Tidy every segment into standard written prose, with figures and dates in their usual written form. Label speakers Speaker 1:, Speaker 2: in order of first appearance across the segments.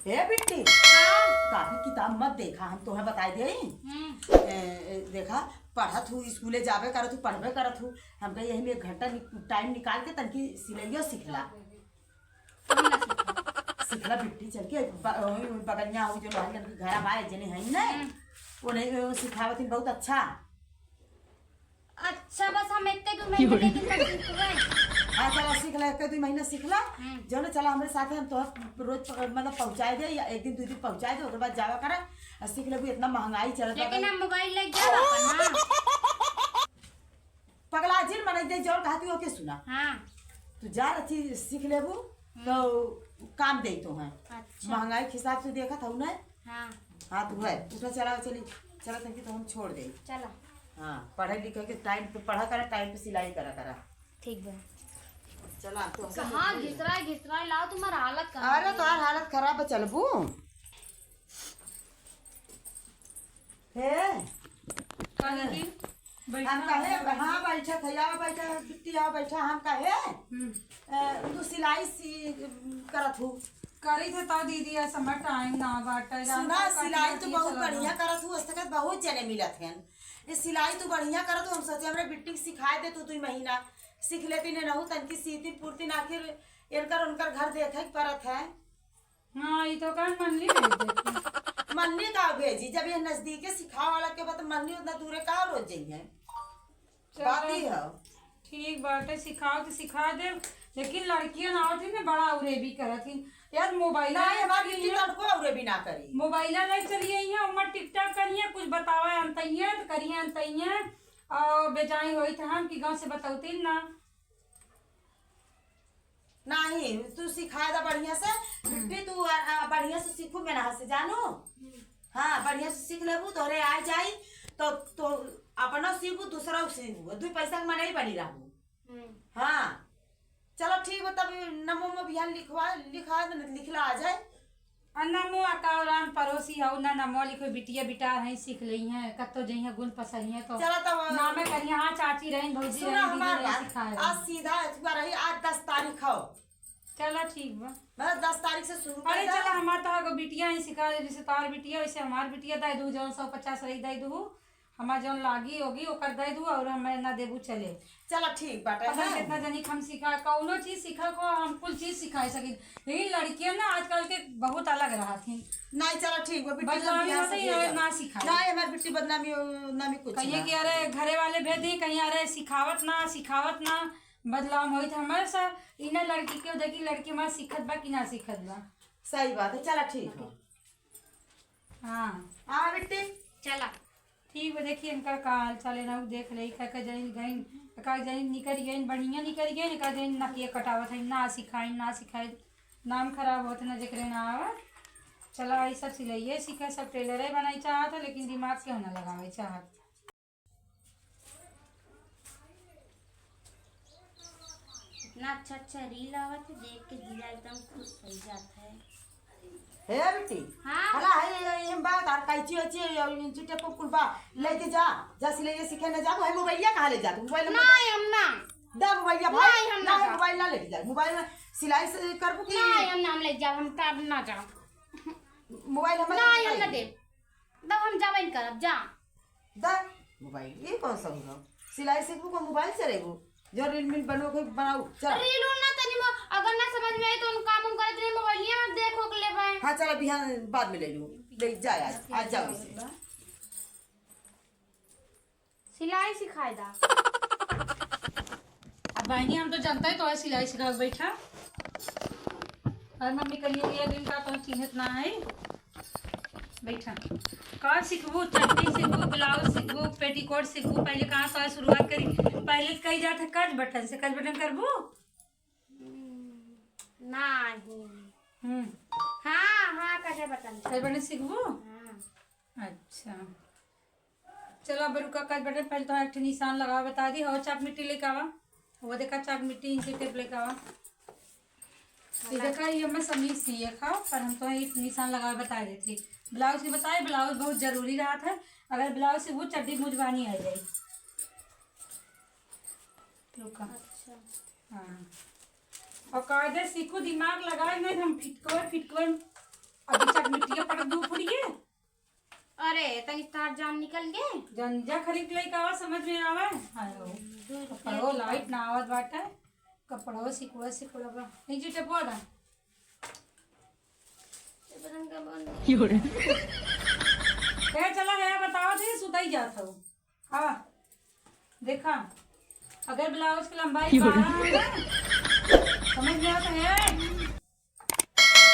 Speaker 1: हे बिट्टी,
Speaker 2: हाँ।
Speaker 1: काफी किताब मत देखा, हम तोहे बताई दे। देखा पढ़त हूँ, स्कूले जावे करत हूँ, पढ़बे करत हूँ। हम कही यही में एक घंटा टाइम निकाल के तनकी सिलैयो सीखला। सीखला बिट्टी, चल के बगनिया हो जो लोहारी के घर आए जने है ना, उन्हें सिखावत ही बहुत अच्छा।
Speaker 2: अच्छा बस हम एक दो महीने लेकिन तब सीख गए।
Speaker 1: हाँ चला सीखला, एक दो महीना सीखला जो ना, चला हमारे साथ हम तो रोज मतलब पहुँचाए दे, या एक दिन दो दिन पहुँचाए दे, उसके बाद जावा करे और सीख ले। इतना महंगाई चल रहा है,
Speaker 2: लेकिन हम मोबाइल लेके जाब अपन। हाँ
Speaker 1: पगला जिन मन दे जोर कहती हो के सुना।
Speaker 2: हाँ
Speaker 1: तू जा रही सीख लेबू तो काम दे तो है।
Speaker 2: अच्छा
Speaker 1: महंगाई के हिसाब से देखा था ना।
Speaker 2: हाँ
Speaker 1: हाँ तू है उठा, चला चली चला तक तो हम छोड़ दे।
Speaker 2: चला।
Speaker 1: हाँ पढ़े लिखे के टाइम पे पढ़ा करा, टाइम पे सिलाई करा करा।
Speaker 2: ठीक है।
Speaker 1: चला तो
Speaker 2: कहाँ घिसरा लाओ, तुम्हारा हालत कहाँ
Speaker 1: अरे तुम्हार हालत खराब है, चलबू हे हम कहे। हाँ बैठा थैया बैठा बिट्टी, आओ बैठा। हम कहे तू सिलाई करत हूँ।
Speaker 3: करी थे तो दीदी ऐसा मत टाइम ना बाटा।
Speaker 1: सुना सिलाई तो बहुत बढ़िया करत हूँ, उसके बहुत जने मिलत हैं। ये सिलाई तो बढ़िया करत हूँ। हम सोचे हमरे बिट्टी सिखाए दे तू 2 महीना सीख लेती ने रहू, तनकी सीती पूर्ति ना, आखिर इनकर उनकर घर देखे परत है।
Speaker 3: हाँ ये तो कर मनली भेज देती।
Speaker 1: मन्नी का भेजी, जब ये नजदीके सिखा वाला के बाद मन्नी उतना दूरे का रोज जाइए। बात ही है।
Speaker 3: ठीक बाटे, सिखाओ तो सिखा दे, लेकिन लड़कियां ना होती ना बड़ा उरे भी करत ही यार। मोबाइल
Speaker 1: हमारी बिट्टी तड़को औरे भी ना करी।
Speaker 3: मोबाइल नहीं चलिए यहाँ उमर टिकटॉक करिए, कुछ बतावा अंतइया तो करिए अंतइया और बेजाई होई था हम कि गांव से बताउती ना।
Speaker 1: नहीं तू सिखाए दा बढ़िया से बिट्टी, तू बढ़िया से सीखू मेरा हाथ से जानू। हाँ बढ़िया से सीख लेबू, तोरे आ जाई तो अपना सीखू, दूसरा सीखू, 2 पैसा के मने ही बनी रहू। हाँ चलो ठीक है, तब नमो में बिहान लिखवा लिखला आ जाए।
Speaker 3: नमो अकाउरान पड़ोसी हो ना, नमो लिखो बिटिया बिटा है सीख ली है, कतो जई है गुण पसरी है तो
Speaker 1: चलो तब
Speaker 3: नाम में करिए। हाँ चाची रही भौजी
Speaker 1: सुना
Speaker 3: रही
Speaker 1: हमार
Speaker 3: दीदी रही सिखाए।
Speaker 1: आज सीधा एतवार रही, आज 10 तारीख हो।
Speaker 3: चलो ठीक बा।
Speaker 1: मतलब 10 तारीख से शुरू
Speaker 3: अरे
Speaker 1: कर
Speaker 3: चलो हमार तो बिटिया ही सिखा दे, जैसे तार बिटिया वैसे हमार बिटिया दे दू, जौन 150 रही दे दू, हमार जौन लागी होगी ओकर दे दू, और हमें ना देबू चले।
Speaker 1: चलो ठीक बाटे।
Speaker 3: पता कितना जनी हम सिखा, कौनो चीज सिखा को हम कुल चीज सिखाई सकी, लेकिन लड़कियां ना आजकल के बहुत अलग रहा थी।
Speaker 1: नहीं चलो ठीक है, बिट्टी
Speaker 3: बदनामी होती है ना सिखाई।
Speaker 1: नहीं हमारी बिट्टी बदनामी नामी कुछ
Speaker 3: कहिए कि अरे घरे वाले भेज दी, कहीं अरे सिखावत ना बदलाव होई थे हमारे साथ। इन्हें लड़की के देखी लड़की हमारे सिखत बा कि ना सिखत बा।
Speaker 1: सही बात है, चलो ठीक है।
Speaker 3: हाँ
Speaker 1: हाँ बिट्टी
Speaker 2: चला।
Speaker 3: ठीक है। देखिए इनका काल चले ना देख ले का जैन निकल गई बढ़िया निकल गई, का जैन नकिया कटावत है ना सिखाई नाम खराब होता ना जिक्र ना आवा। चला ये सब सिलाइए सीखे, सब टेलर बनाई चाहत है, लेकिन दिमाग क्यों ना लगावे चाहत।
Speaker 2: इतना अच्छा रील आवत है, देख के दिल एकदम खुश हो जाता है।
Speaker 1: हे बिट्टी
Speaker 2: हाँ
Speaker 1: हला है ये बात और कैची अच्छी और चिट्टे को कुलबा लेके जा सिलाइए सीखे ना जा। भाई मोबाइल कहाँ ले जा तू? मोबाइल
Speaker 2: नहीं हम ना
Speaker 1: दा मोबाइल भाई
Speaker 2: नहीं, हम ना
Speaker 1: नहीं मोबाइल ना लेके जा। मोबाइल में सिलाई से करबू की
Speaker 2: नहीं, हम नाम ले जाओ, हम तब ना जाओ।
Speaker 1: मोबाइल हम
Speaker 2: नहीं हम ना दे, तब हम जावे नहीं करब जा।
Speaker 1: दा मोबाइल ये कौन सा हुआ? सिलाई सीखबू को मोबाइल से रेबू जो रील मिल बनो के बनाऊ। चल
Speaker 2: रील ना तनी अगर ना समझ में आई तो उन काम करत रहे मोबाइलिया में देखो के ले भाई।
Speaker 1: हाँ चलो बिहान बाद में ले लूँ, ले जा आज जाओ इसे।
Speaker 2: सिलाई सिखाए दा।
Speaker 3: अब बहनी हम तो जानता है तो है सिलाई सिखा बैठा, और मम्मी कहिए ये दिन का तो चिन्हत ना है बैठा। का सीखबू? चट्टी सीखबू, ब्लाउज सीखबू, पेटीकोट सीखबू। पहले कहाँ से शुरुआत करी? पहले कही जाता कट बटन से, कट बटन करबू?
Speaker 2: नहीं हाँ हाँ कैसे बटन
Speaker 3: कट बटन सीखबू?
Speaker 2: हाँ।
Speaker 3: अच्छा चलो अब रुका, कट बटन पहले तो एक निशान लगा बता दी। हो चाक मिट्टी लेके आवा, वो देखा चाक मिट्टी इंची टेप लेके आवा। ये देखा ये मैं समीज सी खाओ, पर हम तो एक निशान लगा बता रही थी। ब्लाउज की बताए, ब्लाउज बहुत जरूरी रहा था, अगर ब्लाउज से वो चड्डी मुझवानी आ जाए। रुका
Speaker 2: अच्छा
Speaker 3: हाँ, और कायदे सीखो, दिमाग लगाए नहीं हम फिटकोर अभी चक मिट्टी के पटक दू फुड़िए
Speaker 2: अरे तनी तार जान निकल गए।
Speaker 3: जंजा खरीद ले का समझ में आवे। हायो कपड़ो लाइट ना आवत बाटे, कपड़ो सिकुड़ा बा नहीं जीते पोदा क्या चला है बताओ थे सुताई जात हो। हाँ देखा अगर ब्लाउज की लंबाई 12 है ना, समझ में आता है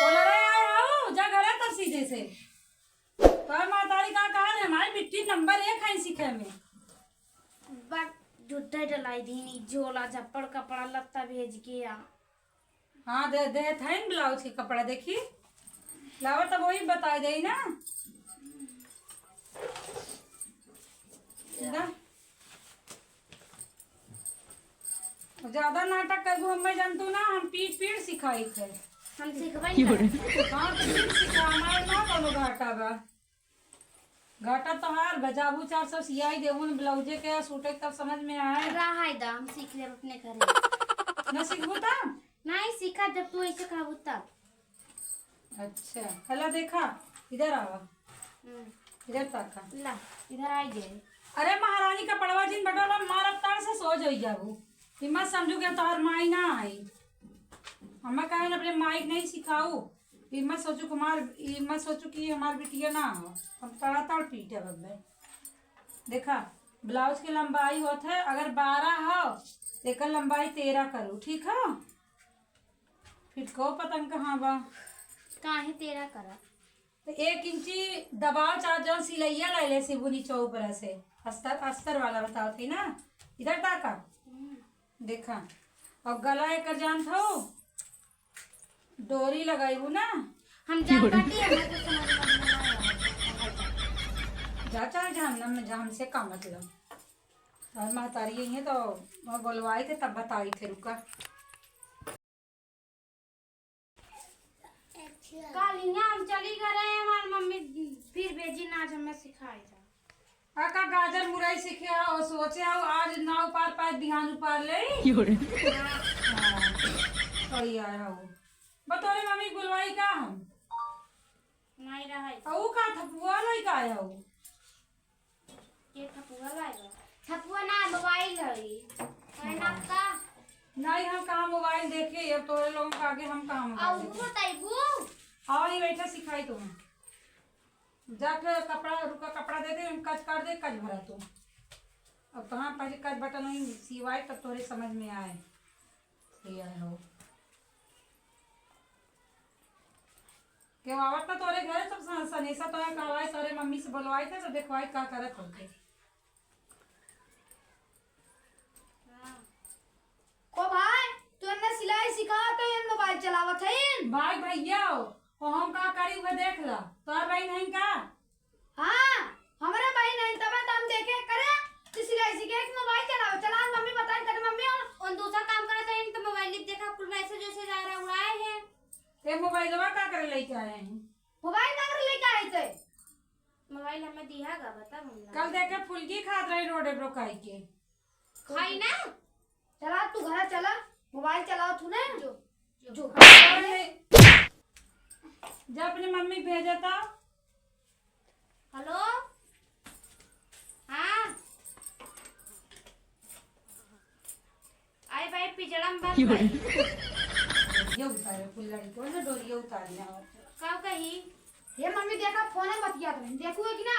Speaker 3: बोला रे आए आओ जा घरे तब सीधे से तो मातारी का कहा है हमारी मिट्टी नंबर 1 है सीखे में।
Speaker 2: बट जुट्टे डलाई दी झोला झप्पड़ कपड़ा लत्ता भेज के आ।
Speaker 3: हाँ दे था इन ब्लाउज के कपड़ा देखी लावा तब वही बता दे ना। ज्यादा नाटक कर हमें जानतू ना हम पीठ सिखाई थे।
Speaker 2: हम सिखवाई
Speaker 3: हाँ पीठ सिखा हमारे ना कोनो घाटा बा। घाटा तो हार बजाबू 400 सियाई देवन ब्लाउजे के सूटे तब समझ में आए।
Speaker 2: रहा है दा हम सीख ले अपने घरे।
Speaker 3: न सीखबू ता
Speaker 2: नहीं सीखा जब तू ऐसे कहबू तब।
Speaker 3: अच्छा हला देखा इधर आवा इधर ताका
Speaker 2: ला इधर आई गए।
Speaker 3: अरे महारानी का पड़वा जिन बटोला मारब तार से सो जाई जाबू हिम्मत समझू के तोहर माई ना आई। हमें कहे न अपने माई नहीं सिखाऊ हिम्मत सोचू कि हमार बिटिया ना हो हम तड़ पीटे बब्बे। देखा ब्लाउज की लंबाई होत है अगर 12 हो तो लंबाई 13 करू ठीक है। फिर को पतंग कहाँ बा
Speaker 2: काहे तेरा करा
Speaker 3: तो 1 इंची दबाव चार जो सिलैया ले ले सिबुनी चौपर से अस्तर वाला बताओ थी ना इधर ताका देखा और गला एक जान था डोरी लगाई ना
Speaker 2: हम जान बाटी हमें तो समझ में
Speaker 3: जा चाहे जानना में जान से का मतलब और महतारी यही है तो वह बोलवाए थे तब बताई थे रुका
Speaker 2: कालिया हम चली गए हमारी मम्मी फिर भेजी नाच हमें सिखाई था।
Speaker 3: आका गाजर मुरई सीखे और सोचे हो आज नाव पार पार बिहान पार ले सही आया हो बतौरे मम्मी बुलवाई का हम
Speaker 2: नहीं रहा है
Speaker 3: औ का थपुआ लई का आया हो
Speaker 2: ये थपुआ लाएगा थपुआ ना मोबाइल है ना का
Speaker 3: नहीं हम कहाँ मोबाइल देखे अब तोरे लोगों का आगे हम कहाँ
Speaker 2: आओ
Speaker 3: मोबाइल देखे।
Speaker 2: बताइबू
Speaker 3: आओ ही बैठा सिखाई तुम्हें जाके कपड़ा रुका कपड़ा दे दे कच कर दे कच भरा तुम अब कहाँ पहले कच बटन नहीं सिवाए तब तोरे समझ में आए सही आए हो क्यों आवत ना तोरे घर सब सनेसा तो है कहवाए तोरे मम्मी से बुलवाए थे तो देखवाए का करत होते
Speaker 4: ओ भाई तूने सिलाई सिखा तो ये मोबाइल चलावत है
Speaker 3: भाई भैया ओ हम का करी हुए देख ला तोर भाई नहीं का
Speaker 4: हाँ हमारे भाई नहीं तब हम देखे करे तू सिलाई सीखे कि मोबाइल चला मम्मी बताई करे मम्मी
Speaker 2: और दूसरा काम करे तो तो मोबाइल देखा कुल मैसेज जैसे जा रहा उड़ाए है
Speaker 3: ये मोबाइलवा का करे लेके आए हैं
Speaker 4: मोबाइल ना कर लेके आए थे
Speaker 2: मोबाइल हमें दियागा बता हम
Speaker 3: कल देखे फुलकी खात रही रोडे ब्रोकाई के
Speaker 2: खाई ना
Speaker 4: चला तू घर चला मोबाइल चलाओ तू ने जो
Speaker 3: जब अपनी मम्मी भेजा था
Speaker 2: हेलो हाँ आई भाई पिजड़ा में बंद भाई
Speaker 3: ये उतारे फुलड़ी को ना डोरिया उतारने
Speaker 2: कब कही
Speaker 4: ये मम्मी देखा फोन है बतिया तो देखू कि ना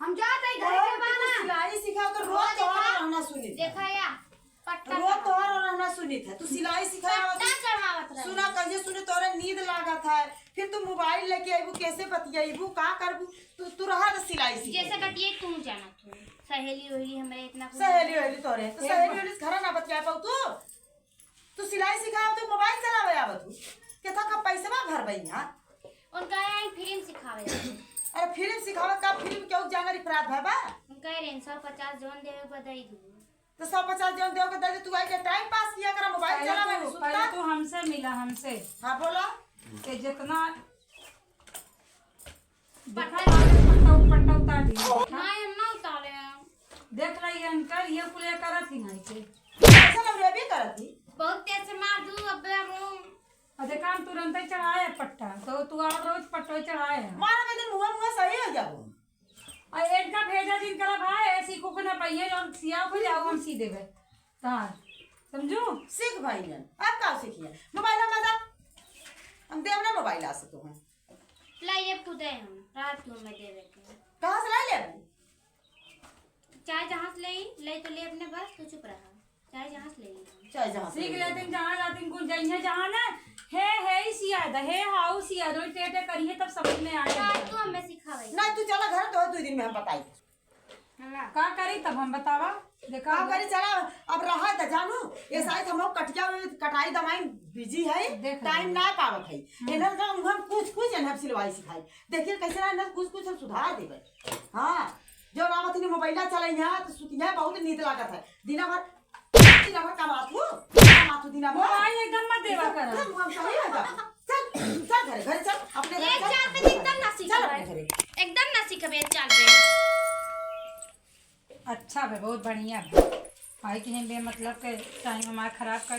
Speaker 4: हम जाते घर के बाना
Speaker 1: सिलाई सिखाओ तो रोज तोहर रहना सुनी
Speaker 2: देखा या पट्टा
Speaker 1: रोज तोहर रहना सुनी था तू सिलाई सिखाया
Speaker 2: पट्टा चढ़ावत रहे
Speaker 1: सुना कहिए सुने तोरे नींद लागत है फिर तू मोबाइल लेके आईबू कैसे बतियाईबू का करबू तू रहा तो सिलाई सीख
Speaker 2: जैसे कटिए तुम जाना तू सहेली वहेली हमारे इतना
Speaker 1: सहेली वहेली तोरे तो सहेली वहेली घर ना बतिया पाऊ तू सिलाई सिखाओ तो मोबाइल चलावे आवत तू केथा का पैसा भरबई हां
Speaker 2: उनका है फिल्म सिखावे
Speaker 1: अरे फिल्म सिखावे का फिल्म क्यों जांगर अपराध है बा
Speaker 2: उनका रेन 150 जोन देवे बधाई दूँ
Speaker 1: तो 150 जन देव के दे तू आई के टाइम पास किया कर मोबाइल चलावे में
Speaker 3: पहले
Speaker 1: सुता
Speaker 3: तो हमसे मिला हमसे
Speaker 1: हां बोलो
Speaker 3: कि जितना पट्टा उतार दी
Speaker 2: नहीं हम ना उतारे
Speaker 3: देख रही है अंकल ये कुल करत ही नहीं थे
Speaker 1: ऐसा लग रहा भी करती
Speaker 2: बहुत तेज से मार दूँ अब हम
Speaker 3: और देखा हम तुरंत ही चढ़ाए पट्टा तो तू और रोज पट्टो चढ़ाए
Speaker 1: मारा के दिन मुँह सही हो जाबो।
Speaker 3: और इनका भेजा जिनका भाई है सीखो को ना पाइए और सिया को जाओ हम सी देवे तार समझू।
Speaker 1: सीख भाई जन अब का सीखिए मोबाइल मदा हम देव ना मोबाइल आ सकते हैं।
Speaker 2: लाइए पुदे हम रात को में देवे के
Speaker 1: कहाँ से ला ले
Speaker 2: चाय जहाँ से ले तो ले अपने बस तो चुप रहा चाय जहाँ से ले
Speaker 1: चाहे जहाँ से
Speaker 3: सीख लेते जहाँ जाते कुछ जाइए जहाँ ना है ही सिया है हाउ सिया रोज टेटे करिए तब समझ में आ
Speaker 2: चाय
Speaker 3: जाए।
Speaker 2: तू हमें सिखावे
Speaker 1: नहीं तू चला घर तो 2 दिन में हम बताई
Speaker 3: का करी तब हम बतावा देखा
Speaker 1: काम करी चला अब रहा था जानू ये शायद हम लोग कटिया में कटाई दवाई बिजी है
Speaker 3: देख
Speaker 1: टाइम ना पावत है इन्हें तो हम कुछ इन्हें सिलवाई सिखाई देखिए कैसे ना इन्हें कुछ हम सुधार देवे। हाँ जो रामती ने मोबाइल चलाई है तो सुतिया बहुत नींद लागत है दिना भर कमाथू दिना भर
Speaker 3: मोबाइल एकदम मत देवा कर
Speaker 1: हम सही है चल चल घरे चल अपने
Speaker 2: एक
Speaker 1: घर
Speaker 2: चाल पे एकदम ना
Speaker 1: चल
Speaker 2: सिखावे
Speaker 1: अपने घरे।
Speaker 2: एकदम ना सिखावे एक चाल पे।
Speaker 3: अच्छा है बहुत बढ़िया है भाई कि मतलब के टाइम हमारा खराब कर